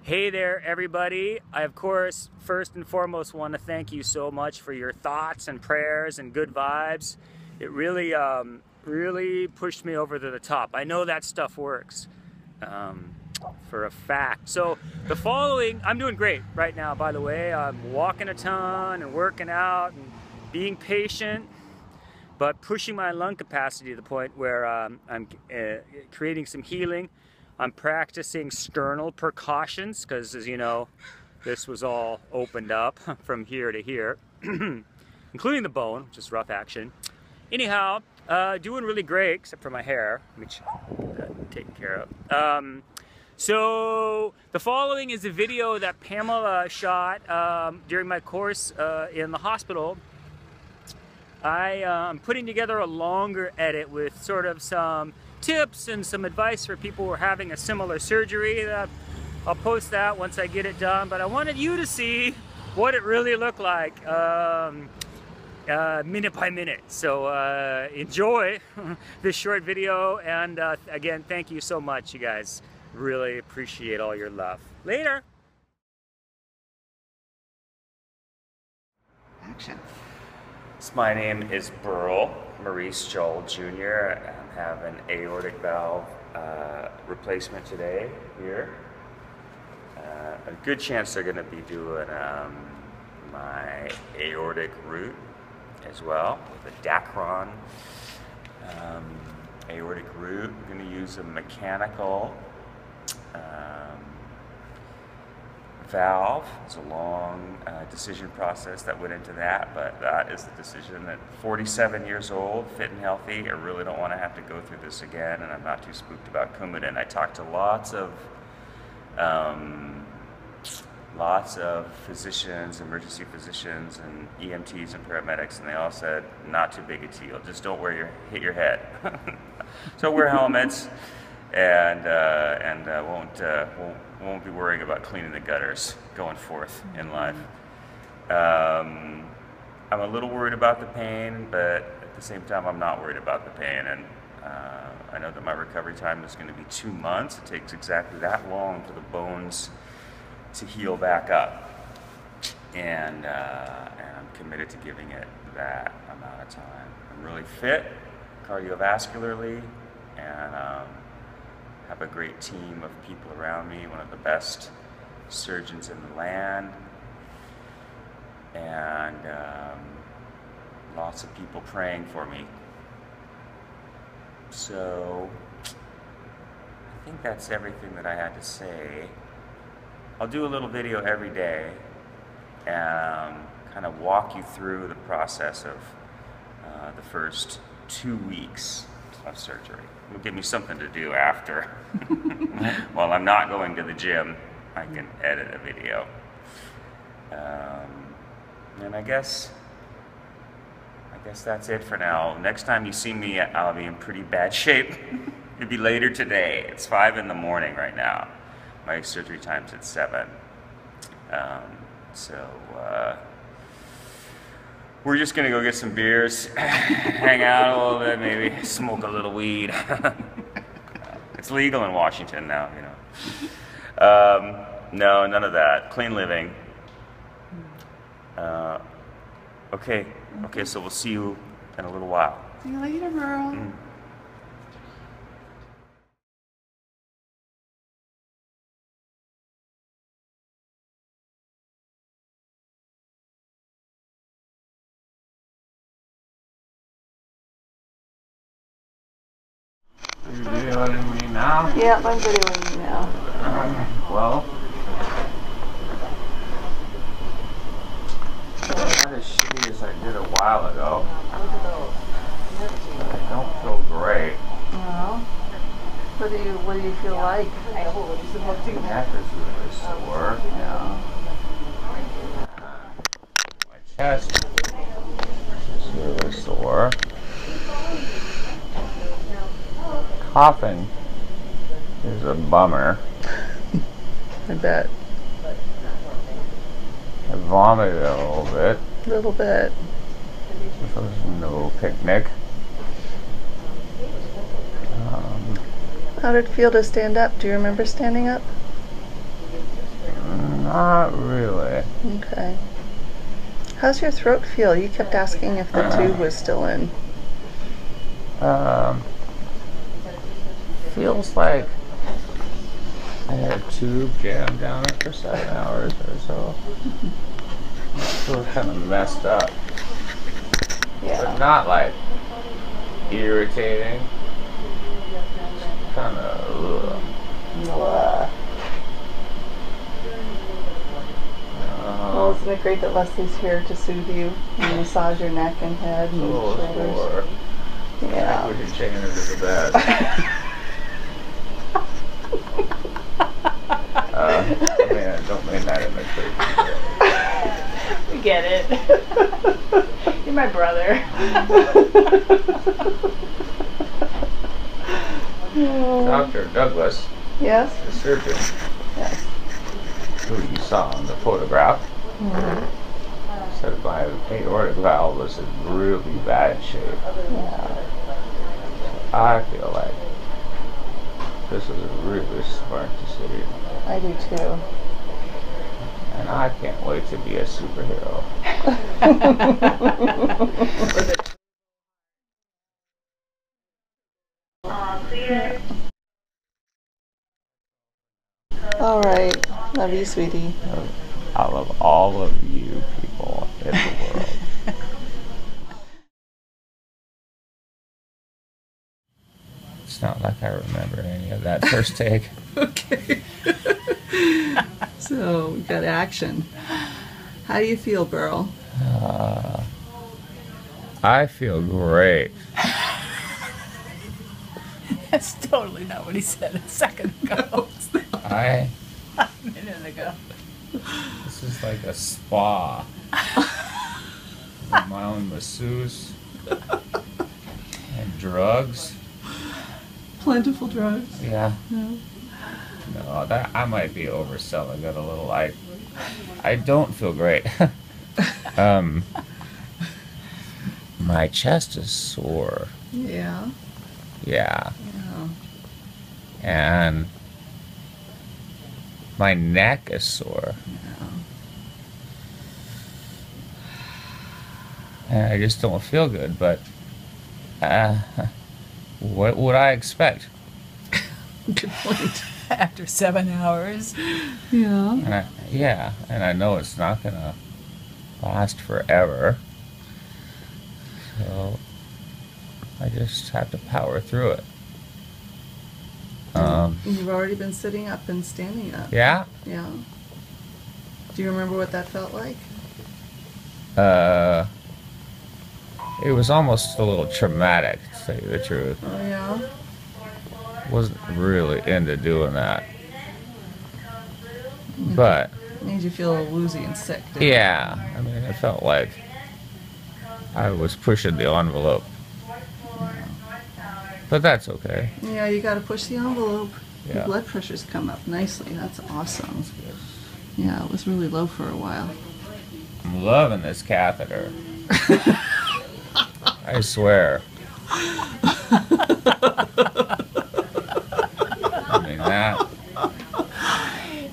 Hey there, everybody. I, of course, first and foremost want to thank you so much for your thoughts and prayers and good vibes. It really, really pushed me over to the top. I know that stuff works for a fact. So the following, I'm doing great right now, by the way. I'm walking a ton and working out and being patient, but pushing my lung capacity to the point where I'm creating some healing. I'm practicing sternal precautions because, as you know, this was all opened up from here to here, including the bone, which is rough action. Anyhow, doing really great, except for my hair, which get that taken care of. So the following is a video that Pamela shot during my course in the hospital. I'm putting together a longer edit with sort of some tips and some advice for people who are having a similar surgery. I'll post that once I get it done, but I wanted you to see what it really looked like minute by minute. So enjoy this short video, and again, thank you so much, you guys. Really appreciate all your love. Later. Action. So my name is Burl Maurice Joel Jr. I have an aortic valve replacement today here. A good chance they're going to be doing my aortic root as well with a Dacron aortic root. I'm going to use a mechanical valve. It's a long decision process that went into that, but that is the decision. At 47 years old, fit and healthy, I really don't want to have to go through this again, and I'm not too spooked about Coumadin. I talked to lots of physicians, emergency physicians, and EMTs and paramedics, and they all said, not too big a deal. Just don't hit your head. So wear helmets, and won't be worrying about cleaning the gutters going forth in life. I'm a little worried about the pain, but at the same time, I'm not worried about the pain. And I know that my recovery time is going to be 2 months. It takes exactly that long for the bones to heal back up. And I'm committed to giving it that amount of time. I'm really fit cardiovascularly, and have a great team of people around me, one of the best surgeons in the land, and lots of people praying for me. So I think that's everything that I had to say. I'll do a little video every day and kind of walk you through the process of the first 2 weeks of surgery. It'll give me something to do after. While I'm not going to the gym, I can edit a video. And I guess that's it for now. Next time you see me, I'll be in pretty bad shape. It'll be later today. It's 5 in the morning right now. My surgery time's at 7. We're just gonna go get some beers, hang out a little bit, maybe smoke a little weed. It's legal in Washington now, you know. No, none of that. Clean living. Okay, so we'll see you in a little while. See you later, Merle. Are you videoing me now? Yeah, I'm videoing you now. Well, not as shitty as I did a while ago. I don't feel great. No. What do you feel like? My neck is really sore. Yeah. My chest is really sore. Coughing is a bummer. I bet. I vomited a little bit. A little bit. This was no picnic. How did it feel to stand up? Do you remember standing up? Not really. Okay. How's your throat feel? You kept asking if the tube was still in. Feels like I had a tube jammed down it for 7 hours or so. It feels kind of messed up. Yeah. But not like irritating. Kind of. Well, isn't it great that Leslie's here to soothe you and massage your neck and head and shoulders? Sore. Yeah. We should chain her to the bed. I don't mean that in a creepy way. We get it. You're my brother. Dr. Douglas, Yes? the surgeon, Yes. who you saw in the photograph, said my aortic valve was in really bad shape. Yeah. I feel like this is a really smart decision. I do too. And I can't wait to be a superhero. All right. Love you, sweetie. I love all of you people in the world. It's not like I remember any of that first take. Okay. So we got action. How do you feel, Burl? I feel great. That's totally not what he said a second ago. A minute ago. This is like a spa. With my own masseuse and drugs. Plentiful drugs. Yeah. No. No, that I might be overselling it a little. I don't feel great. My chest is sore. Yeah. Yeah. Yeah. And my neck is sore. And I just don't feel good, but what would I expect? Good point. After 7 hours. Yeah. And I know it's not gonna last forever. So I just have to power through it. You've already been sitting up and standing up. Yeah. Yeah. Do you remember what that felt like? It was almost a little traumatic, to tell you the truth. Oh, yeah? Wasn't really into doing that. But It made you feel woozy and sick, didn't it? yeah, I mean, it felt like I was pushing the envelope. But that's okay. Yeah, you got to push the envelope. Yeah. Your blood pressure's come up nicely. That's awesome. That's good. Yeah, it was really low for a while. I'm loving this catheter. I swear. I mean that.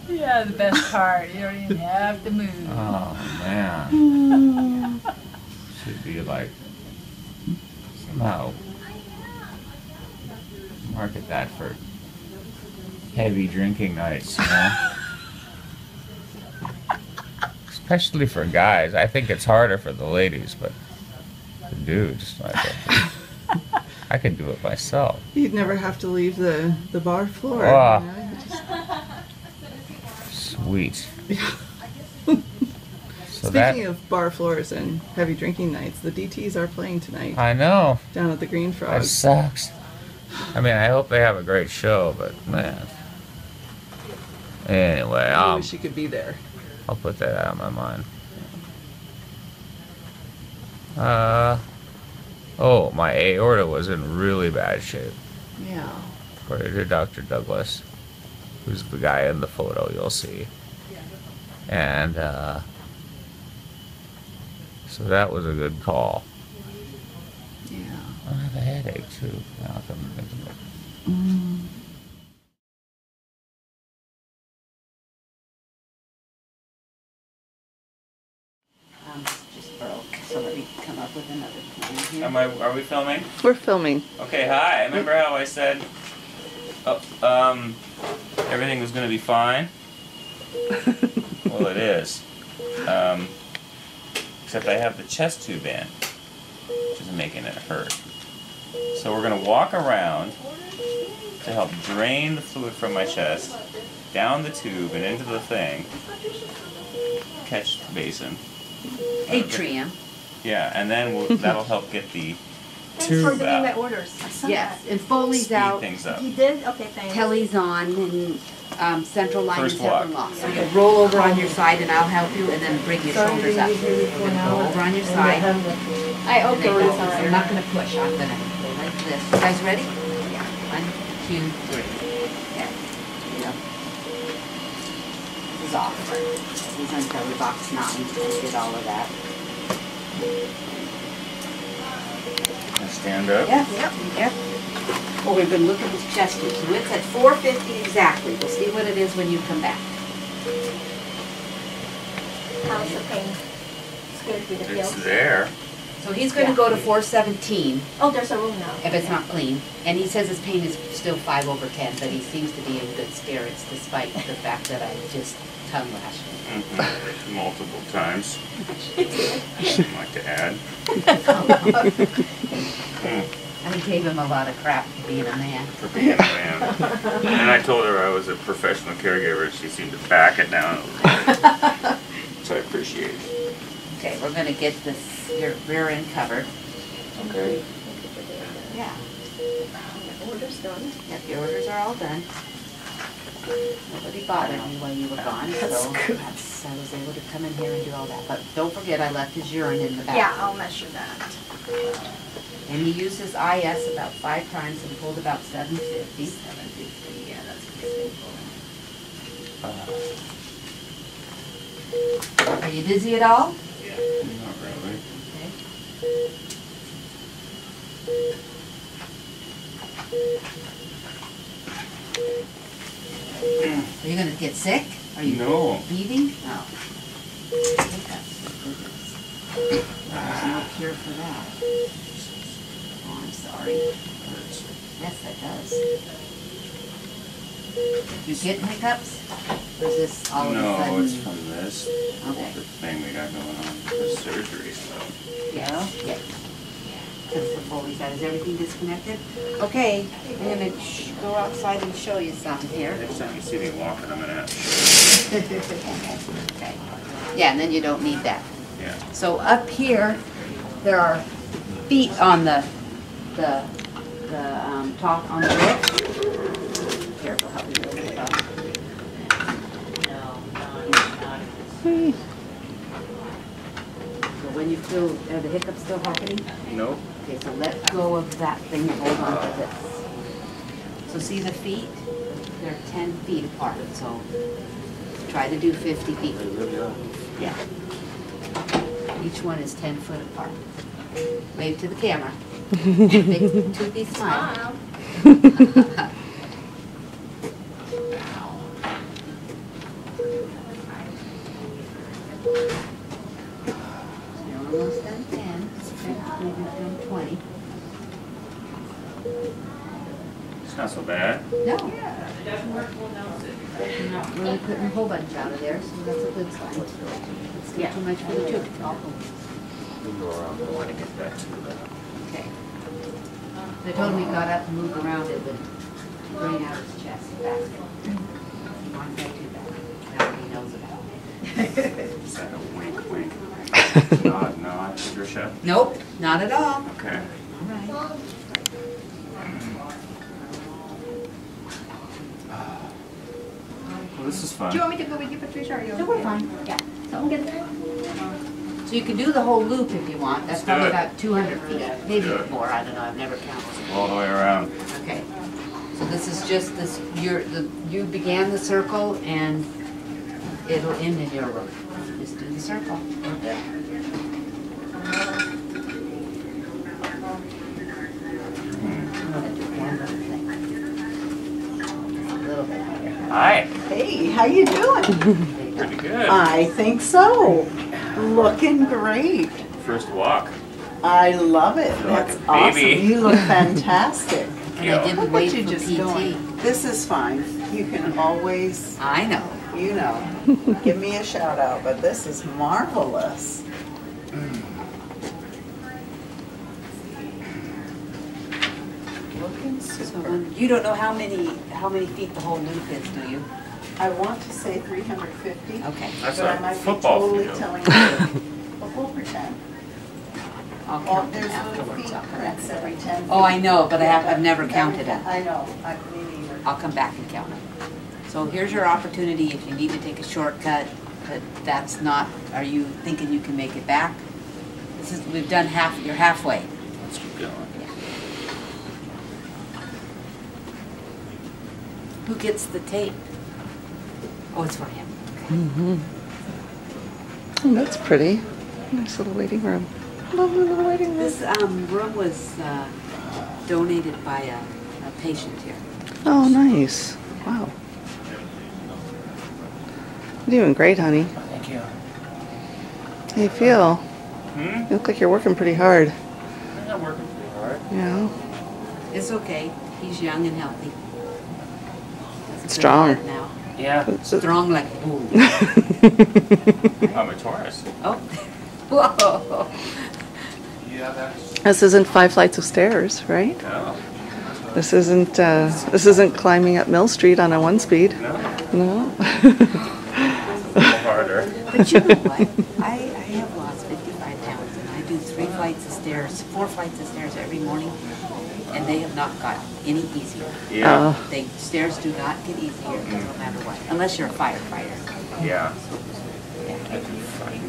Yeah, the best part. You don't even have to move. Oh man. Should be like somehow market that for heavy drinking nights, you know? Especially for guys. I think it's harder for the ladies, but the dudes, I can do it myself. You'd never have to leave the bar floor. Oh. You know? You just... Sweet. So Speaking of bar floors and heavy drinking nights, the DTs are playing tonight I know. down at the Green That Frog. sucks. I mean, I hope they have a great show, but man. Anyway, I wish you could be there. I'll put that out of my mind. Oh, my aorta was in really bad shape, Yeah. according to Dr. Douglas, who's the guy in the photo you'll see. And, so that was a good call. Yeah. I have a headache, too, now that I'm thinking of it. Mm. come up with another plan here. Are we filming? We're filming. Okay, hi. Remember how I said everything was going to be fine? Well, it is. Except I have the chest tube in, which is making it hurt. So we're going to walk around to help drain the fluid from my chest, down the tube and into the thing, catch the basin. Atrium. Yeah, and then that'll help get the Thanks for tube doing out. my orders. I saw Yes, that. and Foley's Speed out, things up. You did? Okay, thanks. Kelly's on, and central line First is Central walk. Lock. So you roll over on your side and I'll help you, and then bring your Sorry shoulders to up. use your You're phone gonna now. go over on your side. I And okay, then go. it's all I'm right. not gonna push, I'm gonna go like this. You guys ready? Yeah. 1, 2, 3. There. You go. This is off. This is on belly box 9. I did all of that. Stand up. Yep. Yep. Oh, we've been looking at this chest tube. So it's at 450 exactly. We'll see what it is when you come back. How's the pain? It's good with the It's pills. there. So he's going to go to 417 Oh, there's a room now. if it's not clean. And he says his pain is still 5/10, but he seems to be in good spirits despite the fact that I just tongue lashed him. Mm-hmm. Multiple times. I'd like to add. I gave him a lot of crap for being a man. For being a man. And I told her I was a professional caregiver. She seemed to back it down a little bit. So I appreciate it. Okay, we're going to get your rear end covered. Okay. Yeah. Order's done. Yep, your orders are all done. Nobody bothered me while you were gone, so I was able to come in here and do all that. But don't forget, I left his urine in the back. Yeah, I'll measure that. And he used his IS about 5 times and pulled about 750. 750, yeah, that's a good. Are you dizzy at all? Not really. Okay. Are you going to get sick? Are you No. bleeding? No. There's no cure for that. Oh, I'm sorry. Yes, that does. You get hiccups? Or is this all of a No, sudden? it's from this Okay. the thing we got going on. The surgery stuff. Yeah. Yeah. Because the Foley's out. Is everything disconnected? Okay, I'm going to go outside and show you something here. Next time you see me walking, I'm going to Okay. Yeah, and then you don't need that. Yeah. So up here, there are feet on the top on the roof. Careful how you lift it up. So when you feel, are the hiccups still happening? Nope. Okay, so let go of that thing and hold on to this. So see the feet? They're 10 feet apart, so try to do 50 feet. Yeah. Each one is 10 foot apart. Wave to the camera. Big toothy smile. You're almost done 10. Maybe done 20. It's not so bad. No. You're not really putting a whole bunch out of there, so that's a good sign. It's not too much for the tube. We'll go around. I want to get that to the... Okay. They told him he got up and moved around, it would bring out his chest faster. He wants that too bad. Now he knows about it. Is that a wink wink? nod, Patricia? Nope, not at all. Okay. All right. Well, this is fun. Do you want me to go with you, Patricia, or are you okay? So we're fine. Yeah. So I'm good. So you can do the whole loop if you want. That's Let's do probably it. about 200 feet. Maybe do it. more, I don't know, I've never counted. All the way around. Okay. So this is just this, you began the circle and it'll end in your room. Just do the circle. Okay. I'm gonna do one little thing. Just a little bit higher. Hi. Hey, how you doing? Pretty good. I think so. Looking great. First walk. I love it. Feel like That's a awesome. baby. You look fantastic. And I didn't Look wait what you for just PT. going. This is fine. You can always, I know. you know, give me a shout out, but this is marvelous. Looking So super. you don't know how many feet the whole loop is, do you? I want to say 350. Okay. That's But I a might be football totally field. telling you. But we'll pretend. I'll Oh, count them there's little afterwards. feet I'll come back prints and every count. 10 feet. Oh, I know, but Yeah, I've never counted them. I know. Me neither. I'll come back and count them. So here's your opportunity if you need to take a shortcut, but that's not, are you thinking you can make it back? This is, we've done half, you're halfway. Let's keep going. Who gets the tape? Oh, it's for him. Oh, that's pretty. Nice little waiting room. Lovely little waiting room. This room was donated by a patient here. Oh, nice. Wow. You're doing great, honey. Thank you. How you feel? You look like you're working pretty hard. I'm not working pretty hard. Yeah. It's okay. He's young and healthy. Has a good Strong. heart now. Yeah. Strong like a bull. I'm a Taurus. Oh. Whoa. Yeah, that's. This isn't 5 flights of stairs, right? No. This isn't climbing up Mill Street on a 1-speed. No. No. A little harder. But you know what? I have lost 55 pounds and I do 3 flights of stairs, 4 flights of stairs every morning, and they have not got any easier. Yeah. Stairs do not get easier no matter what, unless you're a firefighter. Yeah. Yeah. I do fight.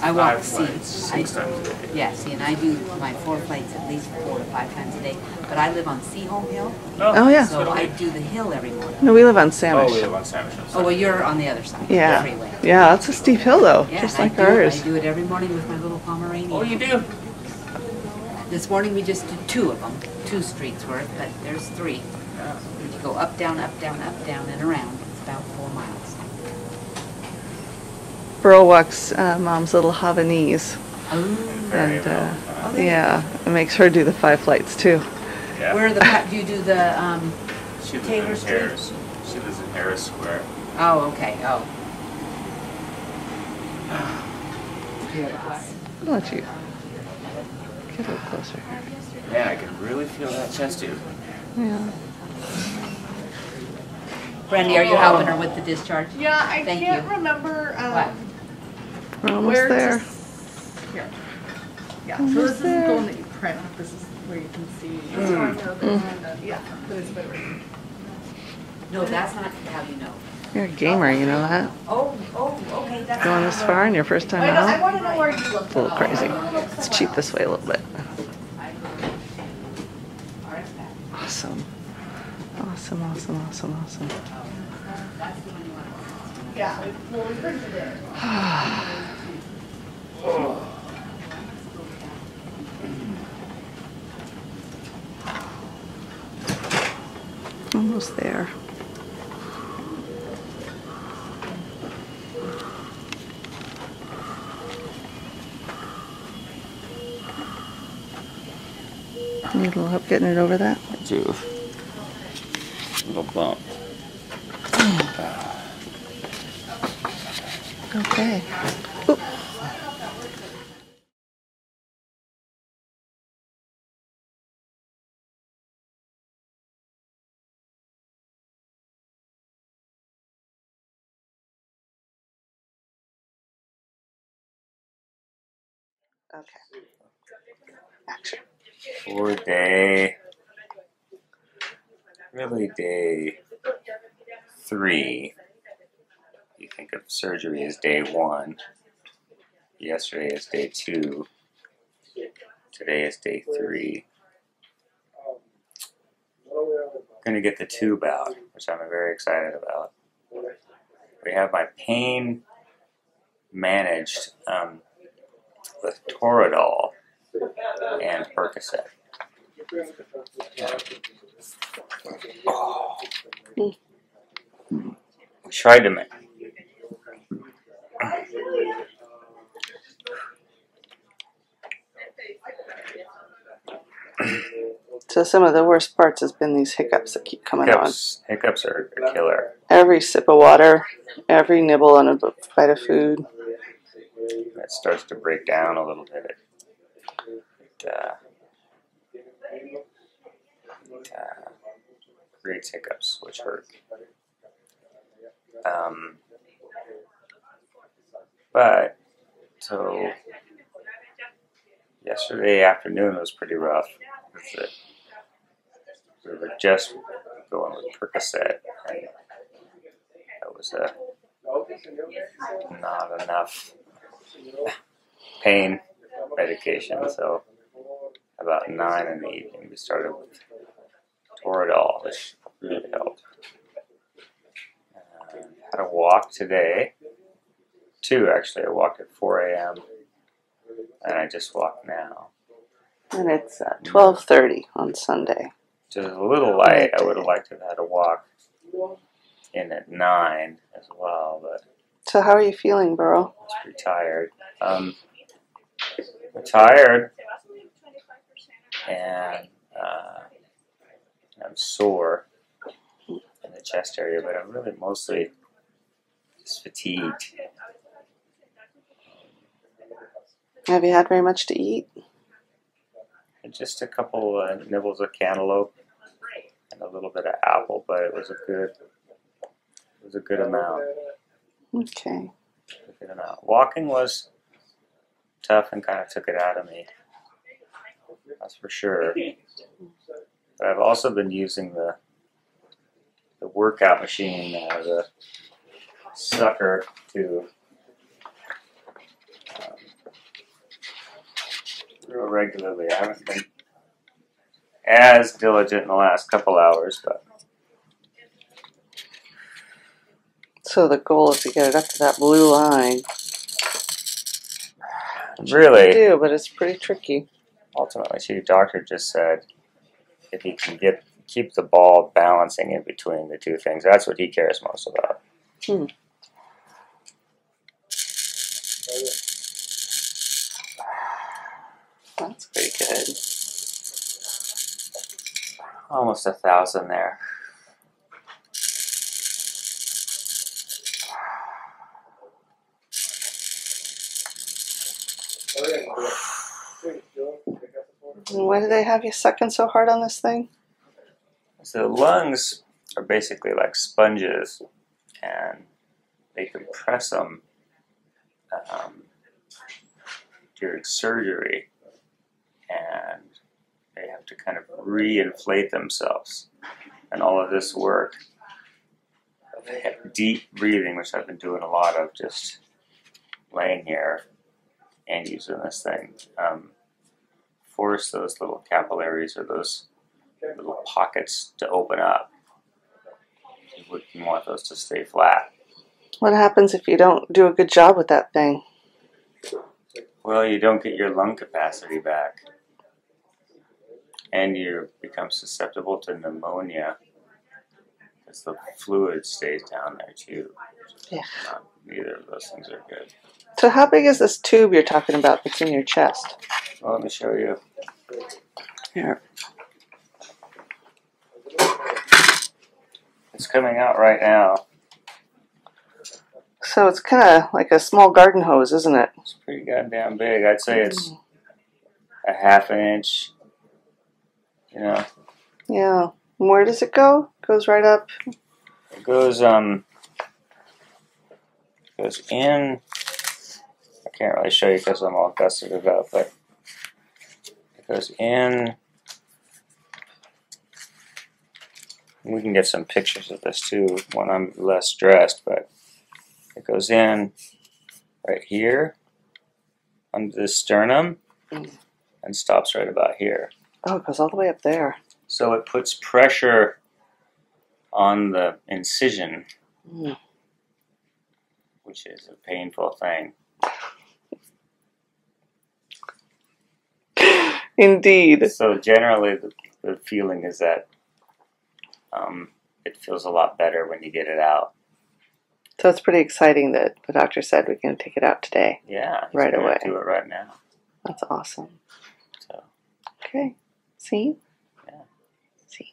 I walk, 5 see, flights, 6 times a day. yeah, see, and I do my 4 flights at least 4 to 5 times a day, but I live on Seaholm Hill, Oh, yeah. so I do the hill every morning. No, we live on Oh, Sandwich. we live on Sandwich. Oh, well, you're on the other side, Yeah. the freeway. Yeah, that's a steep hill though, Yeah, just I like do it. ours. I do it every morning with my little Pomeranian. Oh, you do? This morning we just did 2 of them, 2 streets worth, but there's 3. Yeah. You go up, down, up, down, up, down, and around. It's about 4 miles. Burl walks Mom's little Havanese, Oh, Very and well. yeah, it makes her do the 5 flights too. Yeah. where do you do the, She lives Taylor in Street? Harris. She lives in Harris Square. oh, okay, oh. I'll let you get a little closer here. Man, I can really feel that chest tube. Yeah. Brandy, are you helping her with the discharge? Yeah, I Thank can't you. remember What? We're almost where there. Here. Yeah, Almost so this there. is the one that you print. This is where you can see. So I know that, yeah, but it's better. No, that's not how you know. You're a gamer, you know that? Oh, okay, that's. Going this far and your first time I know, I out? want to know where you look. It's a little crazy. Let's cheat this way a little bit. Awesome. Awesome, awesome, awesome, awesome. Yeah, well, we printed it. Almost there. Need a little help getting it over that? I do. Little bump. Okay. Oop. Okay. Action. For day. Really, day 3. You think of surgery as day 1. Yesterday is day 2. Today is day 3. Gonna get the tube out, which I'm very excited about. We have my pain managed with Toradol and Percocet. Oh. We tried to make. So some of the worst parts has been these hiccups that keep coming on. Hiccups are a killer. Every sip of water, every nibble on a bite of food. It starts to break down a little bit. It creates hiccups, which hurt. But so yesterday afternoon was pretty rough. We were just going with Percocet, and that was not enough pain medication. So about 9 in the evening, we started with Toradol, which really helped. Had a walk today. 2 actually. I walked at 4 a.m. and I just walked now. And it's 12:30 on Sunday. Just a little light. I would have liked to have had a walk in at 9 as well, but So how are you feeling, Burl? I was pretty tired. I'm tired, and I'm sore in the chest area, but I'm really mostly just fatigued. Have you had very much to eat? Just a couple nibbles of cantaloupe and a little bit of apple, but it was a good amount. Okay. A good amount. Walking was tough and kind of took it out of me. That's for sure. But I've also been using the workout machine, the sucker, to real regularly. I haven't been as diligent in the last couple hours, but So the goal is to get it up to that blue line. really, You do, but it's pretty tricky. ultimately, the doctor just said if he can keep the ball balancing in between the two things, that's what he cares most about. That's pretty good. Almost 1,000 there. And why do they have you sucking so hard on this thing? So the lungs are basically like sponges, and they compress them during surgery, and they have to kind of re-inflate themselves. And all of this work, deep breathing, which I've been doing a lot of, just laying here and using this thing, force those little capillaries or those little pockets to open up. You wouldn't want those to stay flat. What happens if you don't do a good job with that thing? Well, you don't get your lung capacity back. And you become susceptible to pneumonia because the fluid stays down there too. Yeah. Neither of those things are good. So how big is this tube you're talking about that's in your chest? Well, let me show you. Here. It's coming out right now. So it's kind of like a small garden hose, isn't it? It's pretty goddamn big. I'd say it's a half an inch. You know. Yeah. And where does it go? It goes right up. It goes in. I can't really show you because I'm all dusted it up, but it goes in. We can get some pictures of this too when I'm less stressed, but it goes in right here under the sternum and stops right about here. Oh, it goes all the way up there. So it puts pressure on the incision, which is a painful thing. Indeed. So generally the feeling is that it feels a lot better when you get it out. So it's pretty exciting that the doctor said we can take it out today. Yeah, Right away. Do it right now. That's awesome. So. Okay. See? Yeah. See.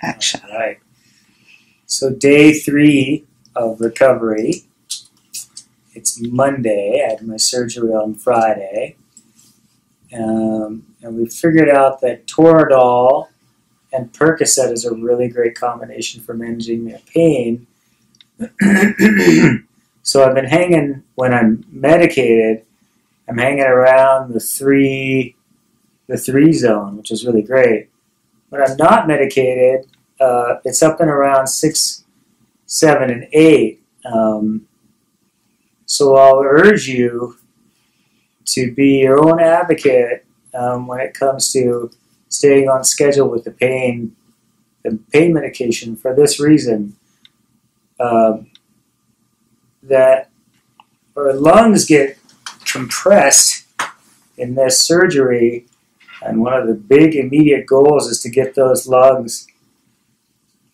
Action. All right. So day 3 of recovery. It's Monday. I had my surgery on Friday. And we figured out that Toradol and Percocet is a really great combination for managing my pain. So I've been hanging, when I'm medicated, I'm hanging around the three zone, which is really great. When I'm not medicated, it's up and around 6, 7, and 8. So I'll urge you to be your own advocate when it comes to staying on schedule with the pain medication for this reason. That our lungs get compressed in this surgery, and one of the big immediate goals is to get those lungs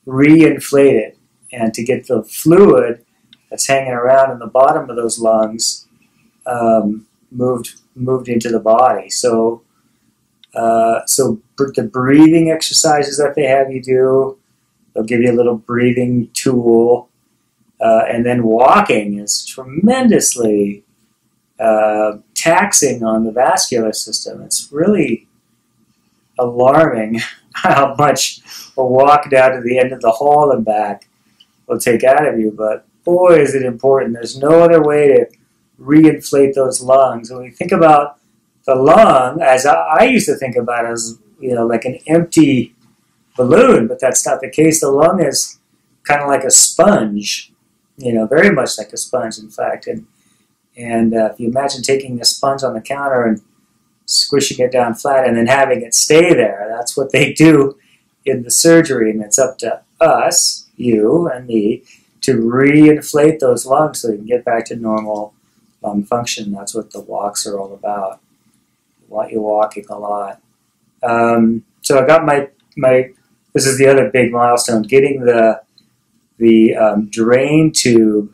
reinflated and to get the fluid that's hanging around in the bottom of those lungs moved into the body. So the breathing exercises that they have you do, they'll give you a little breathing tool, and then walking is tremendously taxing on the vascular system. It's really alarming how much a walk down to the end of the hall and back will take out of you, but boy is it important. There's no other way to reinflate those lungs. When we think about the lung, as I used to think about it as, like an empty balloon, but that's not the case. The lung is kind of like a sponge, very much like a sponge, in fact. And if you imagine taking a sponge on the counter and squishing it down flat and then having it stay there, that's what they do in the surgery. And it's up to us, you and me, to reinflate those lungs so they can get back to normal lung function. That's what the walks are all about. You're walking a lot. So I got my this is the other big milestone, getting the drain tube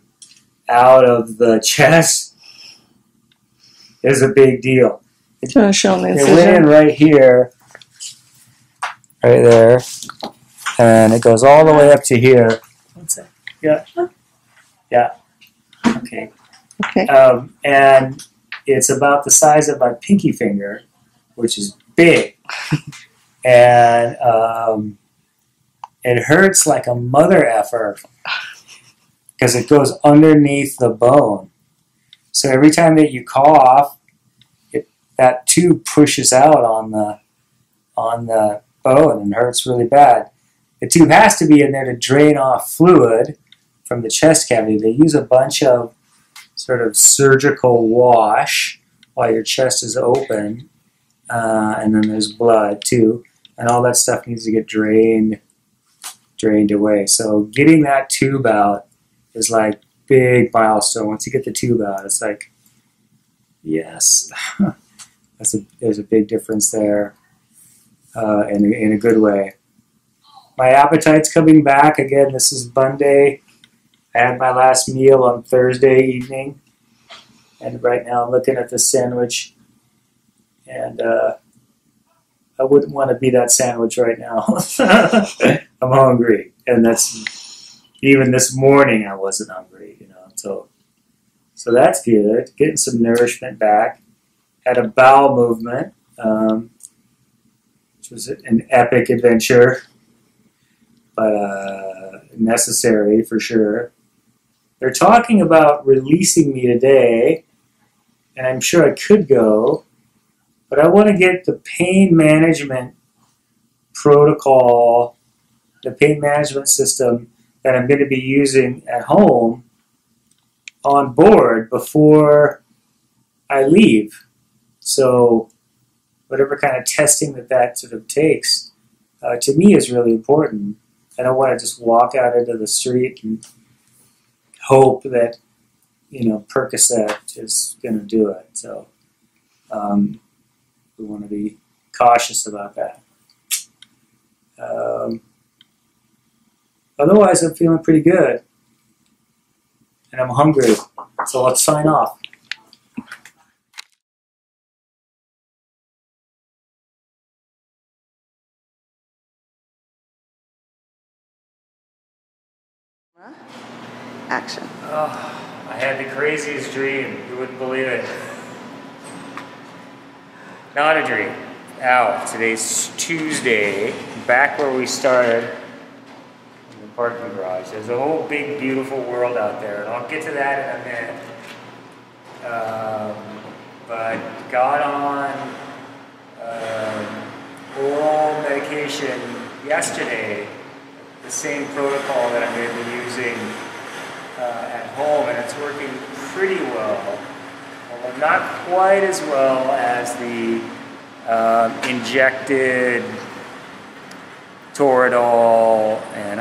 out of the chest is a big deal. Do you want to show me the It went in right here, right there, and it goes all the way up to here. What's that? Yeah. Okay. Okay. And it's about the size of my pinky finger, which is big, and it hurts like a mother effer because it goes underneath the bone. So every time that you cough, that tube pushes out on the bone and hurts really bad. The tube has to be in there to drain off fluid from the chest cavity. They use a bunch of sort of surgical wash while your chest is open, and then there's blood too, and all that stuff needs to get drained away. So getting that tube out is like big milestone. Once you get the tube out, it's like, yes, there's a big difference there, in a good way. My appetite's coming back again. This is Monday. I had my last meal on Thursday evening, and right now I'm looking at the sandwich, and I wouldn't want to be that sandwich right now. I'm hungry, and that's even this morning I wasn't hungry, So that's good. Getting some nourishment back. Had a bowel movement, which was an epic adventure, but necessary for sure. They're talking about releasing me today, and I'm sure I could go, but I want to get the pain management protocol, the pain management system that I'm going to be using at home on board before I leave. So whatever kind of testing that sort of takes, to me is really important. I don't want to just walk out into the street and hope that, Percocet is going to do it. So We want to be cautious about that. Otherwise, I'm feeling pretty good. And I'm hungry. So let's sign off. Action. Oh, I had the craziest dream. You wouldn't believe it. Not a dream. Ow, today's Tuesday. Back where we started in the parking garage. There's a whole big, beautiful world out there, and I'll get to that in a minute. But got on oral medication yesterday, the same protocol that I've been using at home, and it's working pretty well. Although not quite as well as the injected Toradol and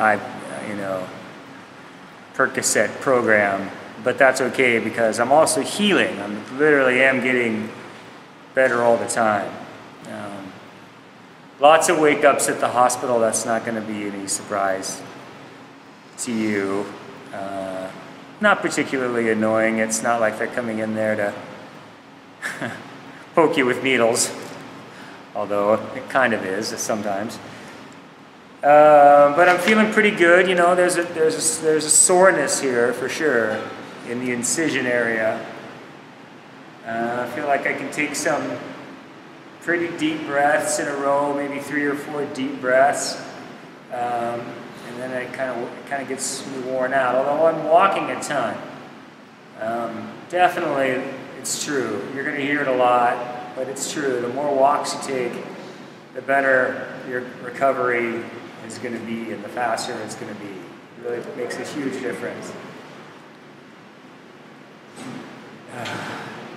Percocet program, but that's okay because I'm also healing. I literally am getting better all the time. Lots of wake-ups at the hospital. That's not going to be any surprise to you. Not particularly annoying. It's not like they're coming in there to poke you with needles, although it kind of is sometimes. But I'm feeling pretty good. You know, there's a soreness here for sure in the incision area. I feel like I can take some pretty deep breaths in a row, maybe 3 or 4 deep breaths, and then it kind of gets me worn out. Although I'm walking a ton, definitely it's true. You're going to hear it a lot, but it's true. The more walks you take, the better your recovery is going to be, and the faster it's going to be. It really makes a huge difference.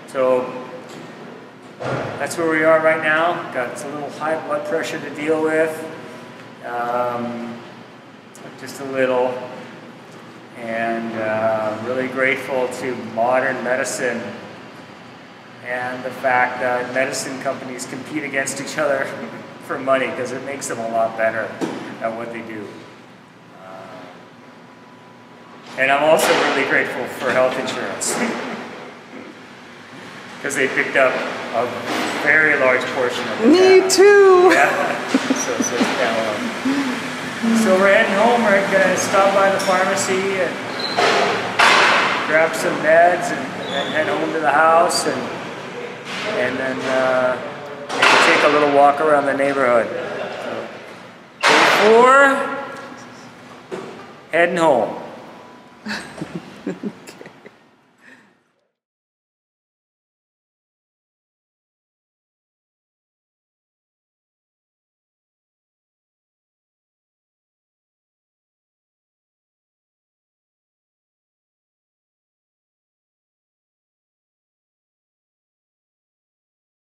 So that's where we are right now. Got a little high blood pressure to deal with, just a little, and really grateful to modern medicine and the fact that medicine companies compete against each other for money because it makes them a lot better at what they do. And I'm also really grateful for health insurance because they picked up a very large portion of the Me tab. too. Yeah. So we're heading home. We're gonna stop by the pharmacy and grab some meds and head home to the house and then maybe take a little walk around the neighborhood. So, before heading home.